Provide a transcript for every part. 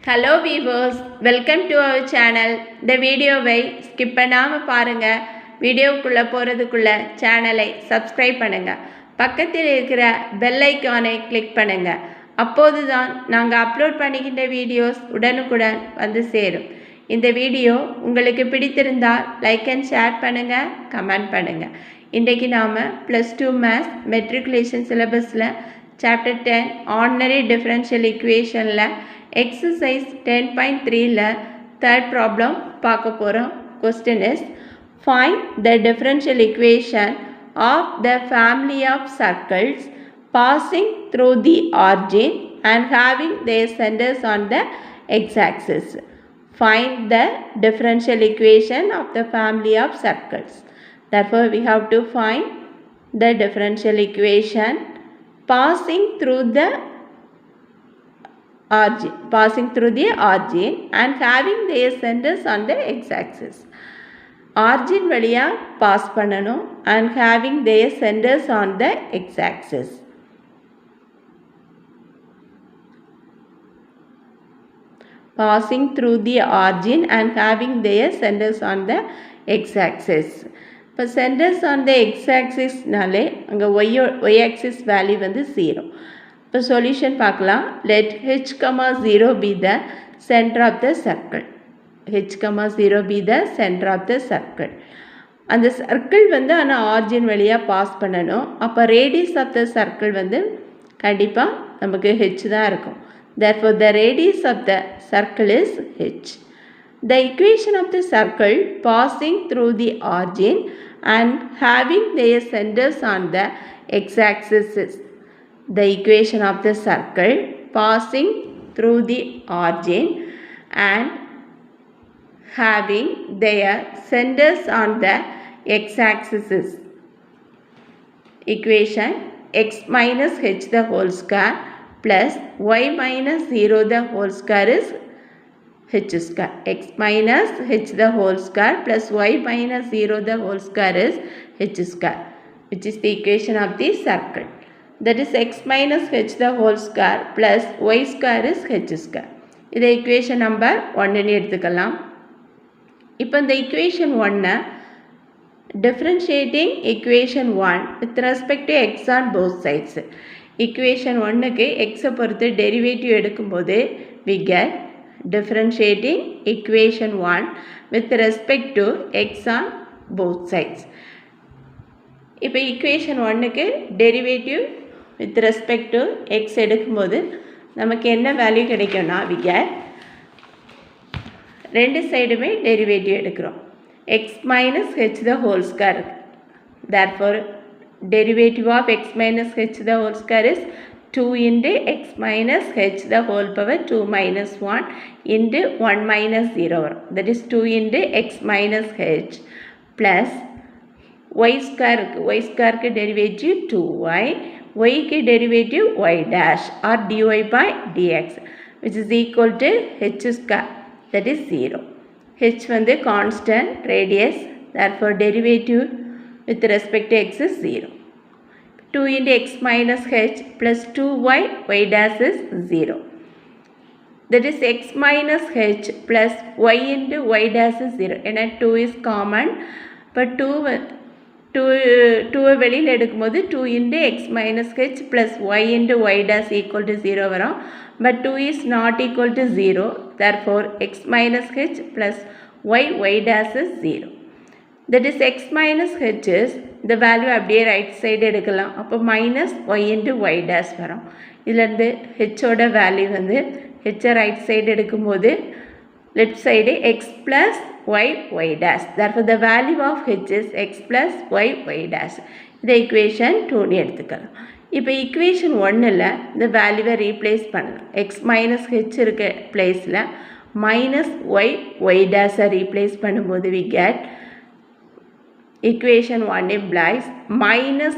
Hello viewers, welcome to our channel. இந்த வீடியோவை skip பண்ணாமல் பாருங்கள். வீடியோக்குள்ளே போகிறதுக்குள்ளே சேனலை சப்ஸ்கிரைப் பண்ணுங்கள். பக்கத்தில் இருக்கிற பெல் ஐக்கானை கிளிக் பண்ணுங்கள். அப்போது தான் நாங்கள் அப்லோட் பண்ணிக்கின்ற வீடியோஸ் உடனுக்குடன் வந்து சேரும். இந்த வீடியோ உங்களுக்கு பிடித்திருந்தால் லைக் அண்ட் ஷேர் பண்ணுங்கள், கமெண்ட் பண்ணுங்கள். இன்றைக்கு நாம் +2 மேத்ஸ் மெட்ரிகுலேஷன் சிலபஸில் சாப்டர் 10 ஆர்டினரி டிஃபரன்ஷியல் ஈக்குவேஷனில் exercise 10.3 third problem பார்க்க போகிறோம். Question is, find the differential equation of the family of circles passing through the origin and having their centers on the x-axis. Find the differential equation of the family of circles. Therefore, we have to find the differential equation passing through the origin and having their centers on the x-axis. Origin வழியா pass பண்ணணும் and having their centers on the x-axis. Passing through the origin and having their centers on the x-axis. இப்போ centers on the x-axisனாலே அங்கே y-axis value வந்து 0. இப்போ solution பார்க்கலாம். let h, 0 be the center of the circle. h, 0 be the center of the circle. அந்த circle வந்து ஆனால் origin வழியாக pass பண்ணணும். அப்போ ரேடியஸ் ஆஃப் த சர்க்கிள் வந்து கண்டிப்பாக நமக்கு h தான் இருக்கும். therefore the radius of the circle is h. the equation of the circle passing through the origin and having their centers on the x-axis is the equation of the circle passing through the origin and having their centers on the x-axis is equation x minus h the whole square plus y minus 0 the whole square is h square. x minus h the whole square plus y minus 0 the whole square is h square, which is the equation of the circle. That is x minus h the whole square plus y square is h square. இதை equation number 1 எடுத்துக்கலாம். இப்போ இந்த equation 1 differentiating equation 1 with respect to x on both sides. equation 1க்கு x பொறுத்து derivative எடுக்கும்போது we get differentiating equation 1 with respect to x on both sides. இப்போ equation 1க்கு derivative with respect to x எடுக்கும்போது நமக்கு என்ன வேல்யூ கிடைக்கும்னா we get ரெண்டு சைடுமே டெரிவேட்டிவ் எடுக்கிறோம். x minus h the whole square. therefore derivative of x minus h the whole square is 2 into x minus h the whole power 2 minus 1 into 1 minus 0 வரும். that is 2 into x minus h plus y square இருக்கு. y squareக்கு derivative 2y, yக்கு derivative y dash or dy by dx which is equal to h square, that is 0. h வந்து constant radius, therefore derivative with respect to x is 0. 2 into x minus h plus 2y, y dash is 0. that is x minus h plus y into y dash is 0. ஏன்னா 2 is common. இப்போ 2 வெளியில் எடுக்கும்போது 2 into x minus h plus y into y dash equal to 0 வரும். but 2 is not equal to 0. therefore x minus h plus y dash is 0. that is x minus h is இந்த value அப்படியே right side எடுக்கலாம். அப்போ minus y into y dash வரும். இதுலேருந்து ஹெச்சோட value வந்து ஹெச்சை right side எடுக்கும்போது left side x plus y dash. therefore the value of h is x plus y dash. இந்த equation 2 எடுத்துக்கலாம். இப்போ equation 1ல் இந்த வேல்யூவை ரீப்ளேஸ் பண்ணலாம். x minus h இருக்க பிளேஸில் minus y dash ரீப்ளேஸ் பண்ணும்போது we get equation 1 implies minus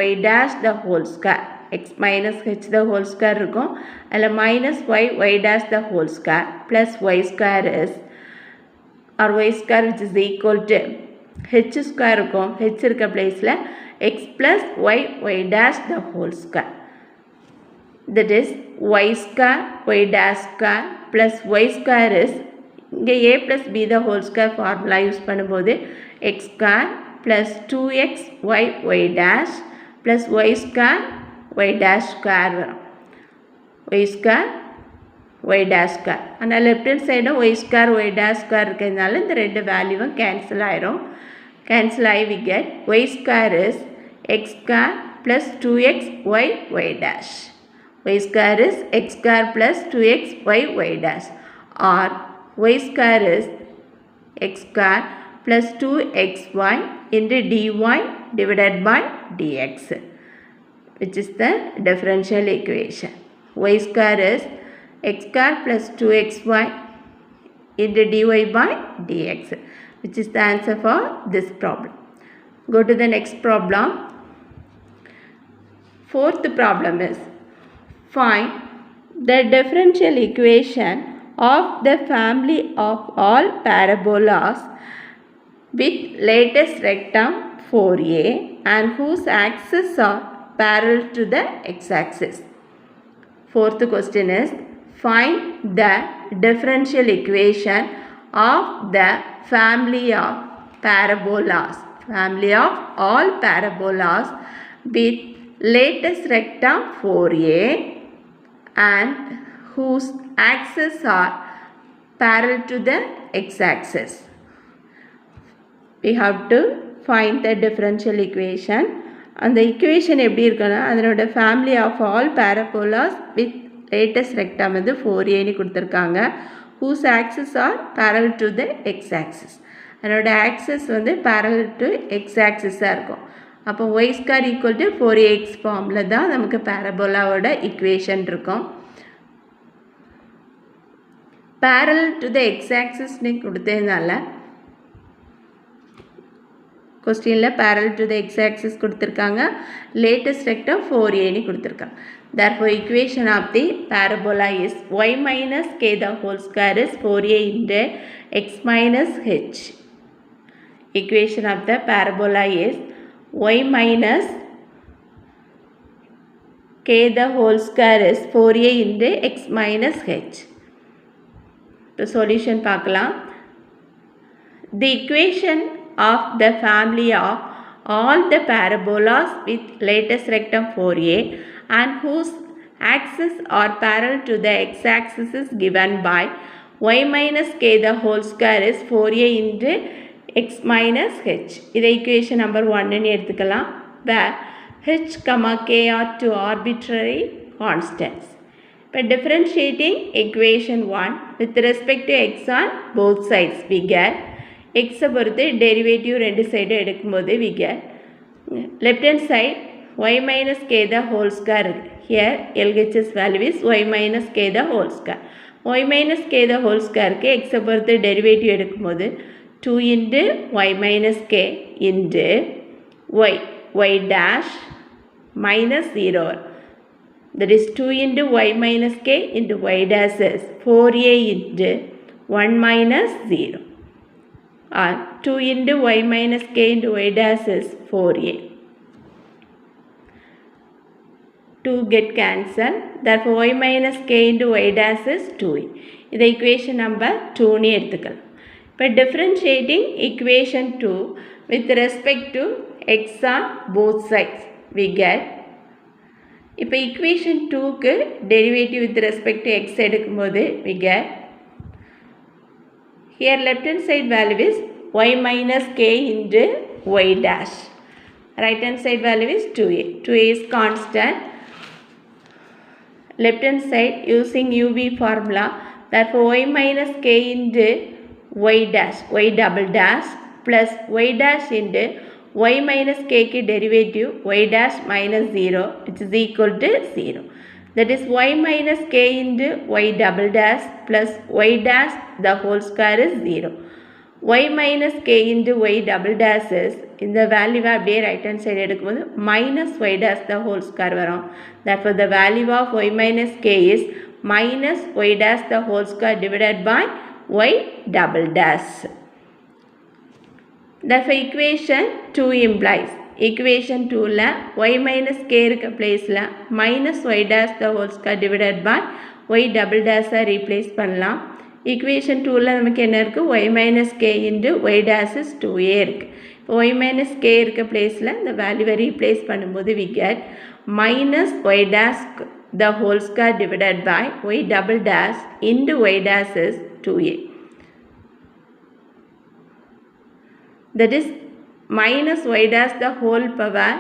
y dash the whole square. x minus h the whole square இருக்கும். அதில் minus y dash the whole square plus y square is or y square which is equal to h square இருக்கும். h இருக்க பிளேஸில் x plus y dash the whole square. that is y square y dash square plus y square is இங்கே a plus b the whole square formula use பண்ணும்போது x square plus 2x y dash plus y square y dash square வரும் y square y dash square ஆனால் left hand side y square y dash square இருக்கிறதுனால இந்த ரெண்டு வேல்யூவும் cancel ஆயிரும் cancel I we get y square is x square plus 2x y dash. Y square is x square plus 2x y dash, or y square is x square plus 2xy into dy divided by dx, which is the differential equation. Y square is x square plus 2xy into dy by dx, which is the answer for this problem. Go to the next problem. Fourth problem is find the differential equation of the family of all parabolas with lattice rectum 4a and whose axes are parallel to the x-axis. Fourth question is find the differential equation of the family of parabolas, family of all parabolas with lattice rectum 4a and whose axes are parallel to the x-axis. We have to find the differential equation. And the equation எப்படி இருக்குன்னா அதனோட family of all parabolas with lattice rectum வந்து 4a னு கொடுத்திருக்காங்க. whose axes are parallel to the x-axis. அதனோட axis வந்து parallel to x-axis இருக்கும். அப்போ y square equal to 4ax ஃபார்ம்ல தான் நமக்கு parabola'வோட equation இருக்கும். parallel to the x-axis னு கொடுத்ததுனால கொஸ்டினில் parallel to the x-axis கொடுத்துருக்காங்க, lattice rectum 4a னு கொடுத்துருக்காங்க. Therefore, equation of the parabola is y minus k the whole square is 4a into x minus h. Equation of the parabola is y minus k the whole square is 4a into x minus h. The solution பார்க்கலாம். The equation of the family of all the parabolas with lattice rectum 4a and whose axes are parallel to the x-axis is given by y minus k the whole square is 4a into x minus h. இது equation number 1 னு எடுத்துக்கலாம், where h, k are two arbitrary constants. இப்போ differentiating equation 1 with respect to x on both sides we get x பொறுத்து derivative ரெண்டு side எடுக்கும்போது we get left hand side y minus k the whole square. Here LHS value is y minus k the whole square. y minus k the whole square க்கு x பொறுத்து derivative எடுக்கும்போது 2 into y minus k into y dash minus 0. That is 2 into y minus k into y dash is 4a into 1 minus 0. Or 2 into y minus k into y dash is 4a. 2 get cancelled. Therefore, y minus k into y dash is 2a. This equation number 2 னு எடுத்துக்கலாம். இப்போ differentiating equation 2 with respect to x on both sides we get. இப்போ equation 2க்கு derivative with respect to x எடுக்கும்போது we get. Here left hand side value is y minus k into y dash. Right hand side value is 2a. 2a is constant. Left hand side using uv formula. Therefore y minus k into y dash, y double dash plus y dash into y minus k ki derivative y dash minus 0, which is equal to 0. That is y minus k into y double dash plus y dash the whole square is 0. y minus k into y double dash is இந்த value அப்படியே right hand side எடுக்கும்போது minus y dash the whole square வரும். Therefore, the value of y minus k is minus y dash the whole square divided by y double dash. Therefore, equation 2 implies equation 2ல y minus k இருக்க placeல minus y dash the whole square divided by y double dash replace பண்ணலாம். equation 2ல நமக்கு என்ன இருக்கு y minus k into y dash is 2a இருக்கு. y minus k இருக்க placeல இந்த வேல்யூவை replace பண்ணும்போது we get minus y dash the whole square divided by y double dash into y dash is 2a. That is minus y dash the whole power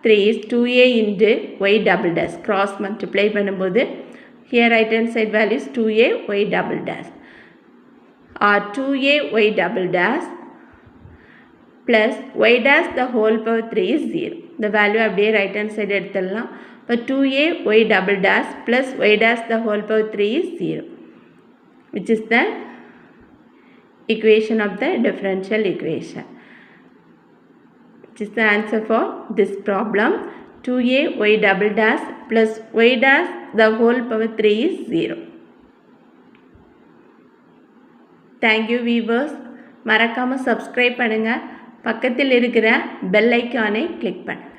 3 is 2a into y double dash. Cross multiply பண்ணும்போது here right hand side value is 2a y double dash or 2a y double dash plus y dash the whole power 3 is 0. The value அப்படியே right hand side எடுத்துடலாம். இப்போ 2a y double dash plus y dash the whole power 3 is 0, which is the equation of the differential equation. Which is the answer for this problem. 2a y double dash plus y dash the whole power 3 is 0. Thank you viewers. மறக்காம subscribe பண்ணுங்க. பக்கத்தில் இருக்கிற bell icon-ஐ click பண்ணுங்க.